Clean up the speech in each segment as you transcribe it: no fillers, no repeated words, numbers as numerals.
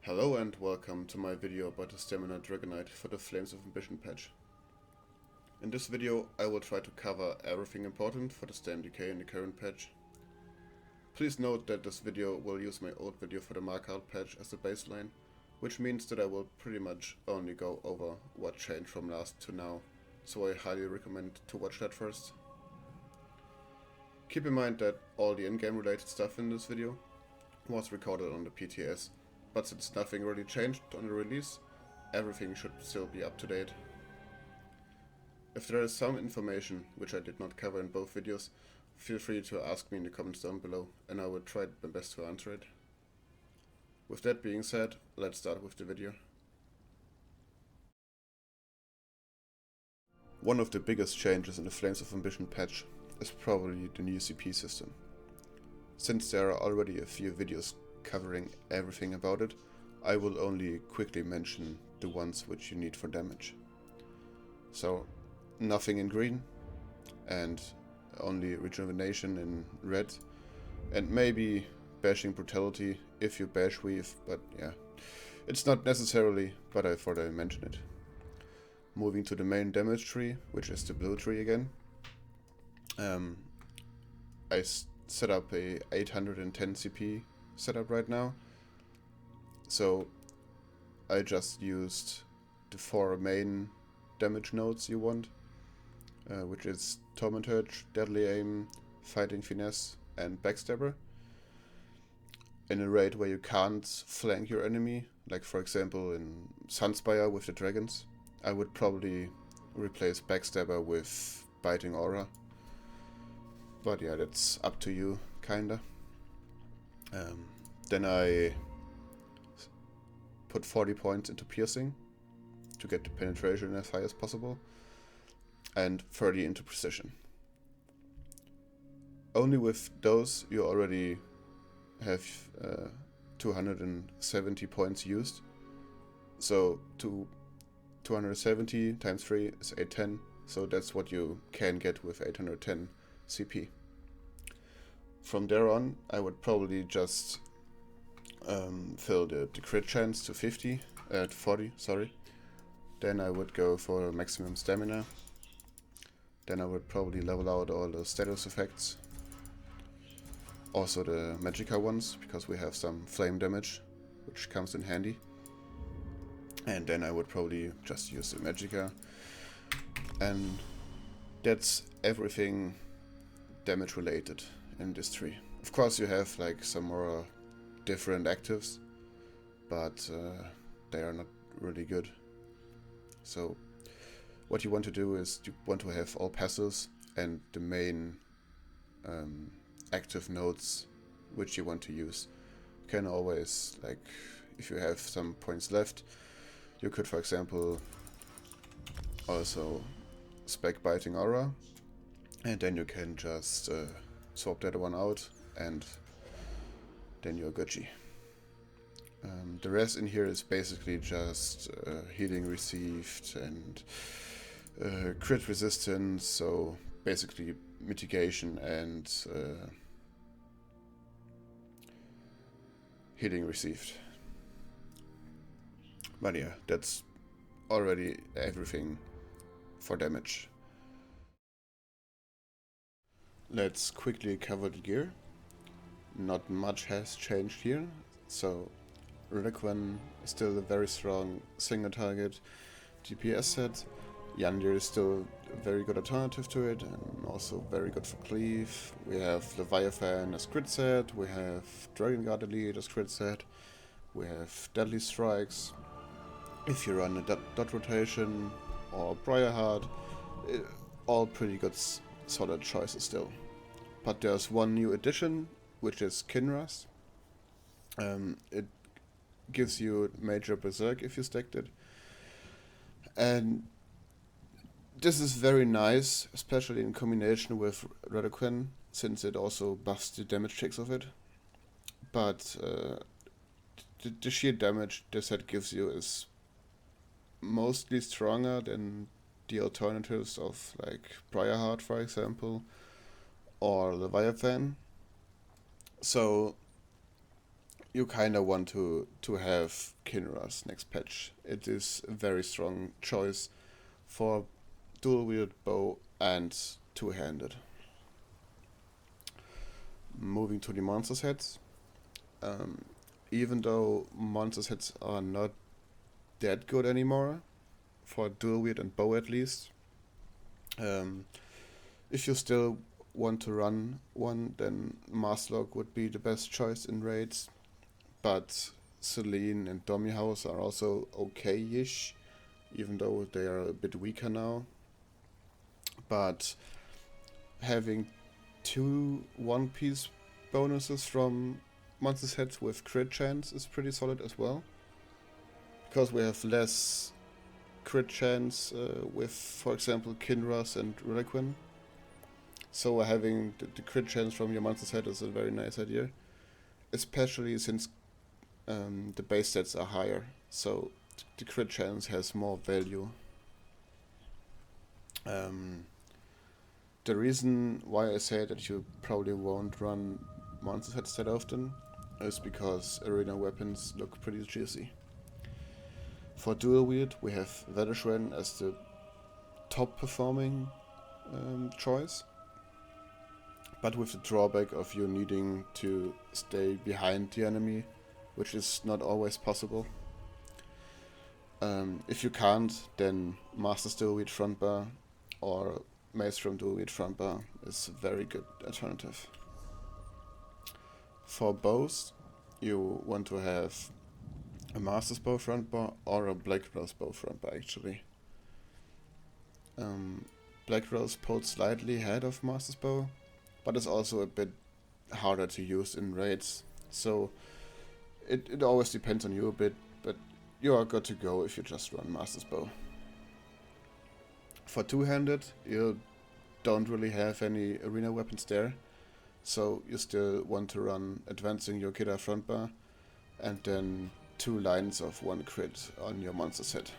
Hello and welcome to my video about the Stamina Dragonknight for the Flames of Ambition patch. In this video I will try to cover everything important for the stam decay in the current patch. Please note that this video will use my old video for the markarth patch as the baseline, which means that I will pretty much only go over what changed from last to now, so I highly recommend to watch that first. Keep in mind that all the in-game related stuff in this video was recorded on the PTS, but since nothing really changed on the release, everything should still be up to date. If there is some information which I did not cover in both videos, feel free to ask me in the comments down below and I will try my best to answer it. With that being said, let's start with the video. One of the biggest changes in the Flames of Ambition patch is probably the new CP system. Since there are already a few videos covering everything about it, I will only quickly mention the ones which you need for damage. So, nothing in green, and only rejuvenation in red, and maybe bashing brutality if you bash weave, but yeah, it's not necessarily, but I thought I mention it. Moving to the main damage tree, which is the blue tree again. I set up a 810 CP setup right now, so I just used the 4 main damage nodes you want, which is Tormenturge, Deadly Aim, Fighting Finesse and Backstabber, in a raid where you can't flank your enemy, like for example in Sunspire with the dragons. I would probably replace Backstabber with Biting Aura, but yeah, that's up to you, kinda. Then I put 40 points into piercing to get the penetration as high as possible, and 30 into precision. Only with those you already have 270 points used, so 270 times 3 is 810, so that's what you can get with 810 CP. From there on, I would probably just fill the crit chance to 40, sorry. Then I would go for maximum stamina. Then I would probably level out all the status effects. Also the magicka ones, because we have some flame damage, which comes in handy. And then I would probably just use the magicka. And that's everything damage related in this tree. Of course you have like some more different actives, but they are not really good. So what you want to do is you want to have all passives and the main active nodes which you want to use. You can always, like, if you have some points left, you could for example also spec Biting Aura, and then you can just swap that one out and then you're Gucci. The rest in here is basically just healing received and crit resistance, so basically mitigation and healing received. But yeah, that's already everything for damage. Let's quickly cover the gear. Not much has changed here, so Dragonknight is still a very strong single target DPS set. Yandir is still a very good alternative to it and also very good for cleave. We have Leviathan as crit set, we have Dragonguard Elite as crit set, we have Deadly Strikes. If you run a dot rotation or Briarheart, all pretty good solid choices still. But there's one new addition, which is Kinras. It gives you Major Berserk if you stacked it. And this is very nice, especially in combination with Dragonknight, since it also buffs the damage checks of it. But the sheer damage this set gives you is mostly stronger than the alternatives of like Briarheart, for example, or Leviathan. So you kinda want to have Kinra's next patch. It is a very strong choice for dual wield bow and two-handed. Moving to the monster sets. Even though monster sets are not that good anymore, for dual wield and bow at least, if you still want to run one, then Masterlock would be the best choice in raids, but Celine and Dummy House are also okay-ish, even though they are a bit weaker now. But having 2 one-piece bonuses from monster sets with crit chance is pretty solid as well, because we have less crit chance with, for example, Kinras and Reliquin. So having the crit chance from your monster set is a very nice idea, especially since the base stats are higher, so the crit chance has more value. The reason why I say that you probably won't run monster sets that often is because arena weapons look pretty juicy. For dual wield, we have Vedashwen as the top performing choice, but with the drawback of you needing to stay behind the enemy, which is not always possible. If you can't, then Master's dual wield front bar or Maelstrom dual wield front bar is a very good alternative. For bows, you want to have a Master's bow front bar or a Black Rose bow front bar actually. Black Rose pulled slightly ahead of Master's bow, but it's also a bit harder to use in raids, so it always depends on you a bit, but you are good to go if you just run Master's bow. For two-handed, you don't really have any arena weapons there, so you still want to run Advancing Your Kida front bar and then 2 lines of 1 crit on your monster set.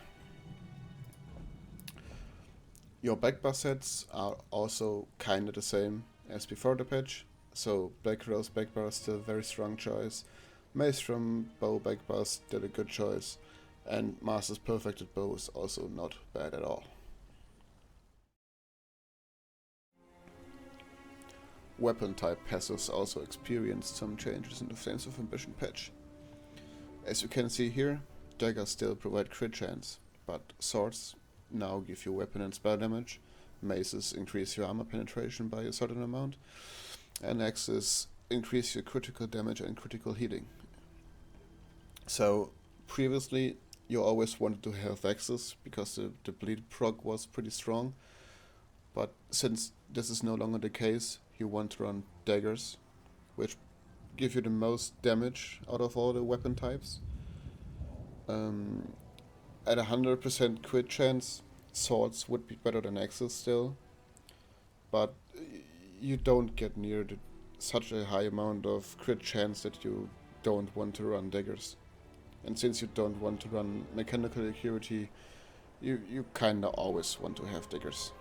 Your backbar sets are also kinda the same as before the patch, so Black Rose backbar is still a very strong choice, Maelstrom bow backbar is still a good choice, and Master's perfected bow is also not bad at all. Weapon type passives also experienced some changes in the Flames of Ambition patch. As you can see here, daggers still provide crit chance, but swords now give you weapon and spell damage, maces increase your armor penetration by a certain amount, and axes increase your critical damage and critical healing. So previously you always wanted to have axes because the bleed proc was pretty strong, but since this is no longer the case, you want to run daggers, which give you the most damage out of all the weapon types. At 100% crit chance, swords would be better than axes still, but you don't get near such a high amount of crit chance that you don't want to run daggers. And since you don't want to run mechanical accuracy, you kinda always want to have daggers.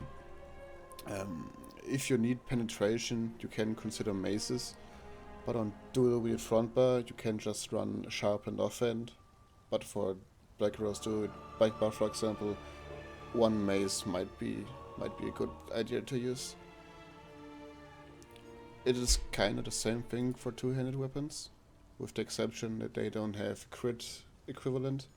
If you need penetration, you can consider maces, but on dual wield front bar you can just run sharpened offhand. But for Black Rose dual wield back bar, for example, 1 mace might be a good idea to use. It is kinda the same thing for two-handed weapons, with the exception that they don't have crit equivalent.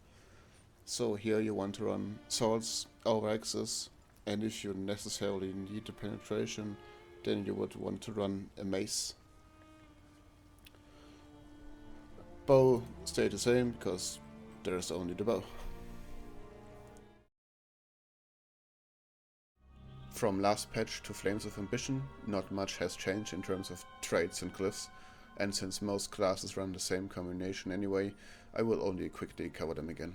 So here you want to run swords over axes, and if you necessarily need the penetration, then you would want to run a mace. Bow stay the same because there's only the bow. From last patch to Flames of Ambition, not much has changed in terms of traits and glyphs, and since most classes run the same combination anyway, I will only quickly cover them again.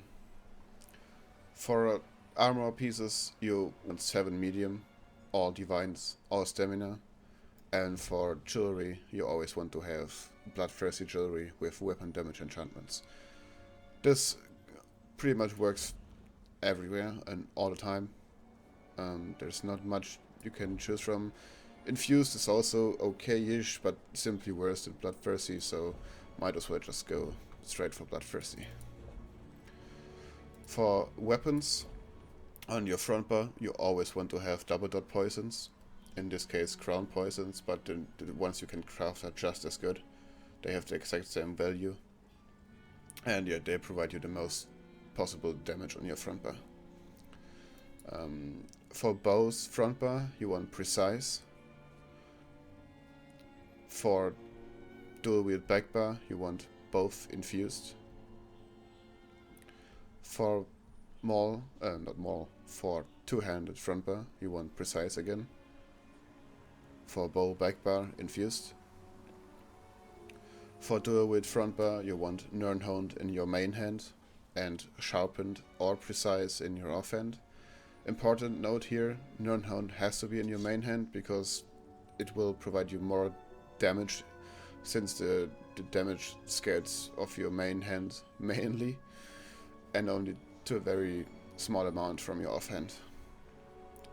For armor pieces, you want 7 medium, all divines, all stamina, and for jewelry, you always want to have bloodthirsty jewelry with weapon damage enchantments. This pretty much works everywhere and all the time. There's not much you can choose from. Infused is also okay-ish, but simply worse than bloodthirsty, so might as well just go straight for Bloodthirsty. For weapons, on your front bar you always want to have double dot poisons, in this case crown poisons, but the ones you can craft are just as good. They have the exact same value, and yeah, they provide you the most possible damage on your front bar. For bows front bar you want precise. For dual wield back bar you want both infused. For for two-handed front bar you want precise again. For bow back bar infused. For dual wield front bar you want Nirnhound in your main hand and sharpened or precise in your offhand. Important note here, Nirnhound has to be in your main hand because it will provide you more damage, since the damage scales of your main hand mainly, and only to a very small amount from your offhand.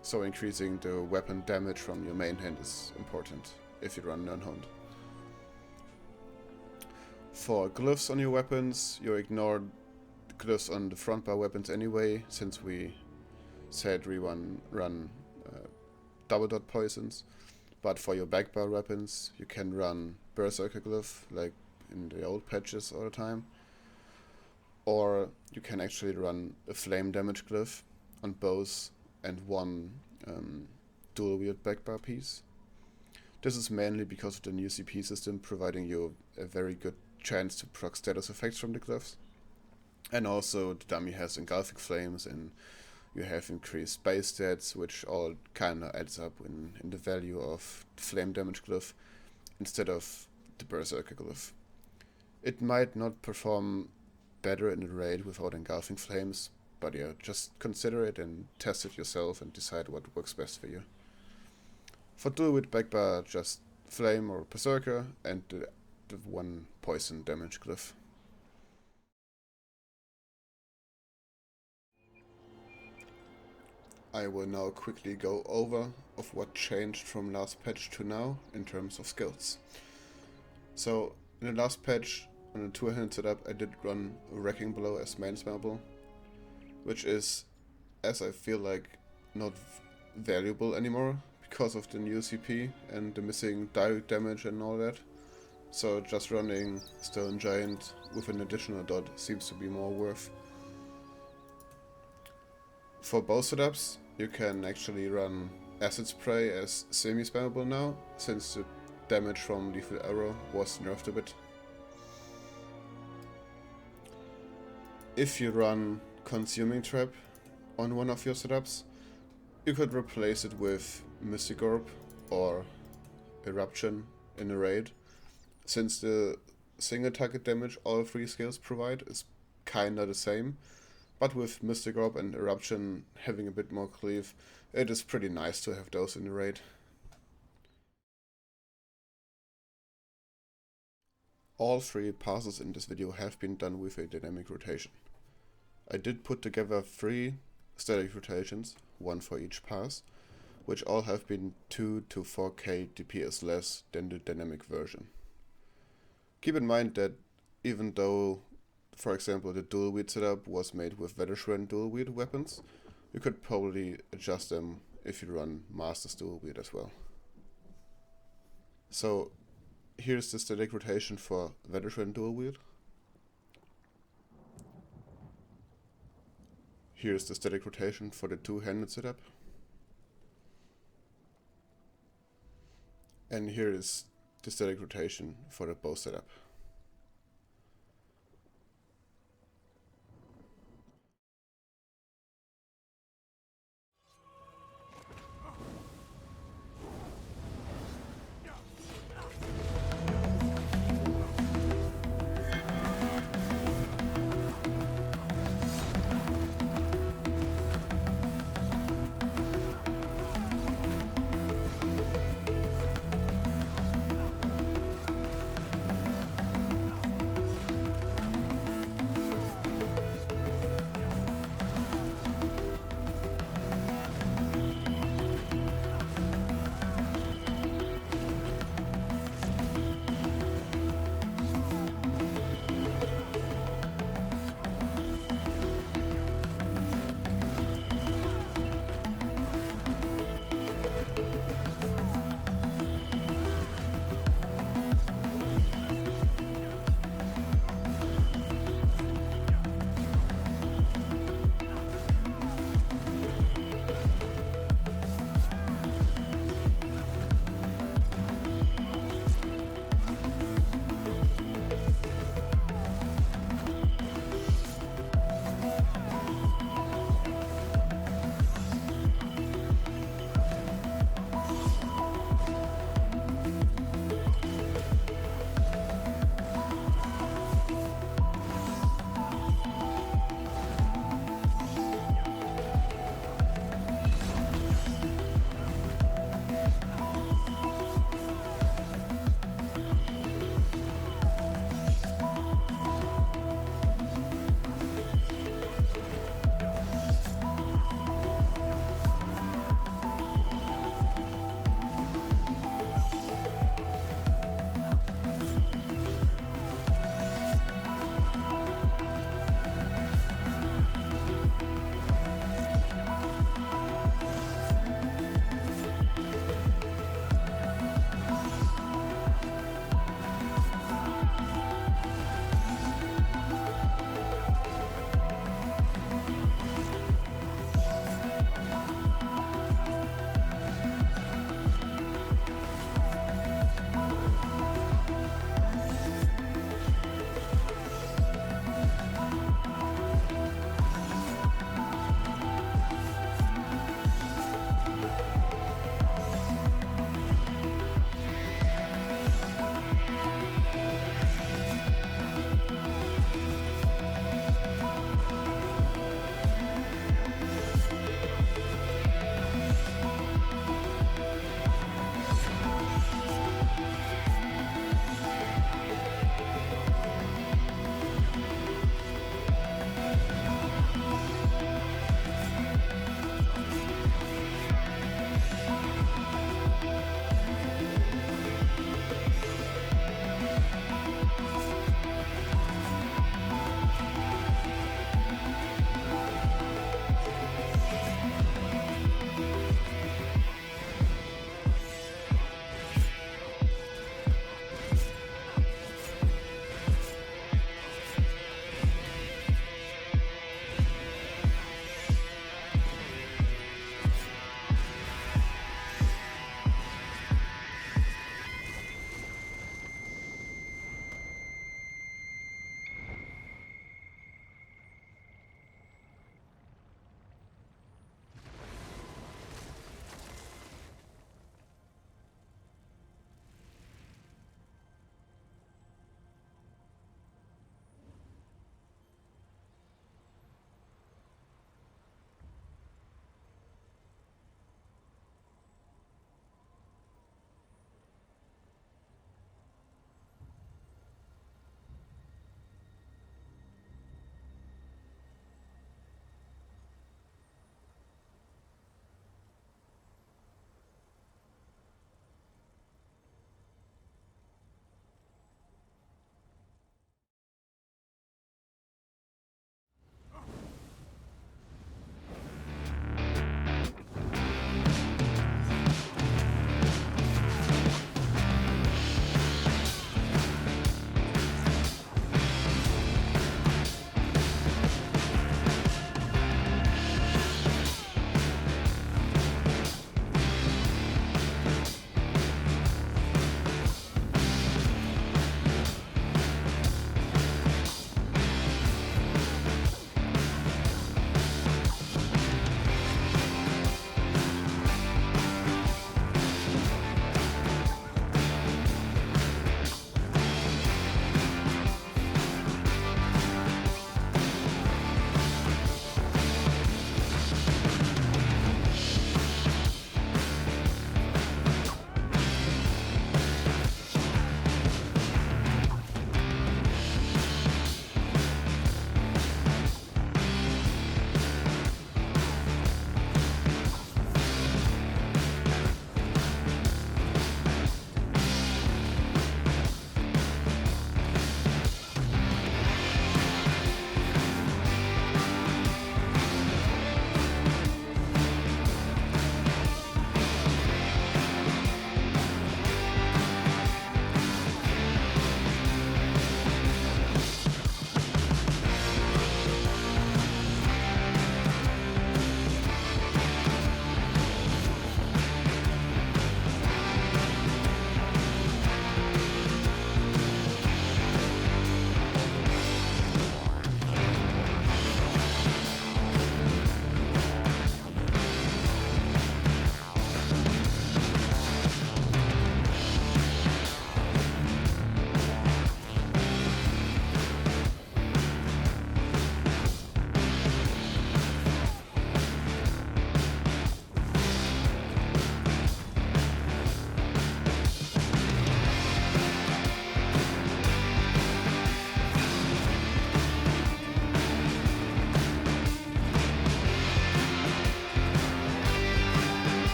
So increasing the weapon damage from your main hand is important if you run Nirnhound. For glyphs on your weapons, you ignore glyphs on the front bar weapons anyway, since we said we run double dot poisons. But for your back bar weapons you can run Berserker glyph like in the old patches all the time, or you can actually run a flame damage glyph on bows and one dual wield back bar piece. This is mainly because of the new CP system providing you a very good chance to proc status effects from the glyphs, and also the dummy has engulfing flames and you have increased base stats, which all kinda adds up in the value of the flame damage glyph instead of the Berserker glyph. It might not perform better in a raid without engulfing flames, but yeah, just consider it and test it yourself and decide what works best for you. For dual wield back bar, just flame or Berserker and the one poison damage glyph. I will now quickly go over of what changed from last patch to now in terms of skills. So in the last patch on the two-handed setup I did run Wrecking Blow as main spammable, which is, as I feel like, not valuable anymore because of the new CP and the missing direct damage and all that. So just running Stone Giant with an additional dot seems to be more worth. For bow setups you can actually run Acid Spray as semi-spammable now, since the damage from Lethal Arrow was nerfed a bit. If you run Consuming Trap on one of your setups, you could replace it with Mystic Orb or Eruption in a raid, since the single target damage all three skills provide is kinda the same. But with Mystic Orb and Eruption having a bit more cleave, it is pretty nice to have those in the raid. All three passes in this video have been done with a dynamic rotation. I did put together 3 static rotations, one for each pass, which all have been 2 to 4k DPS less than the dynamic version. Keep in mind that even though, for example, the dual wield setup was made with Veteran dual wield weapons, you could probably adjust them if you run Master's dual wield as well. So here's the static rotation for Veteran dual wield. Here's the static rotation for the two-handed setup. And here is the static rotation for the bow setup.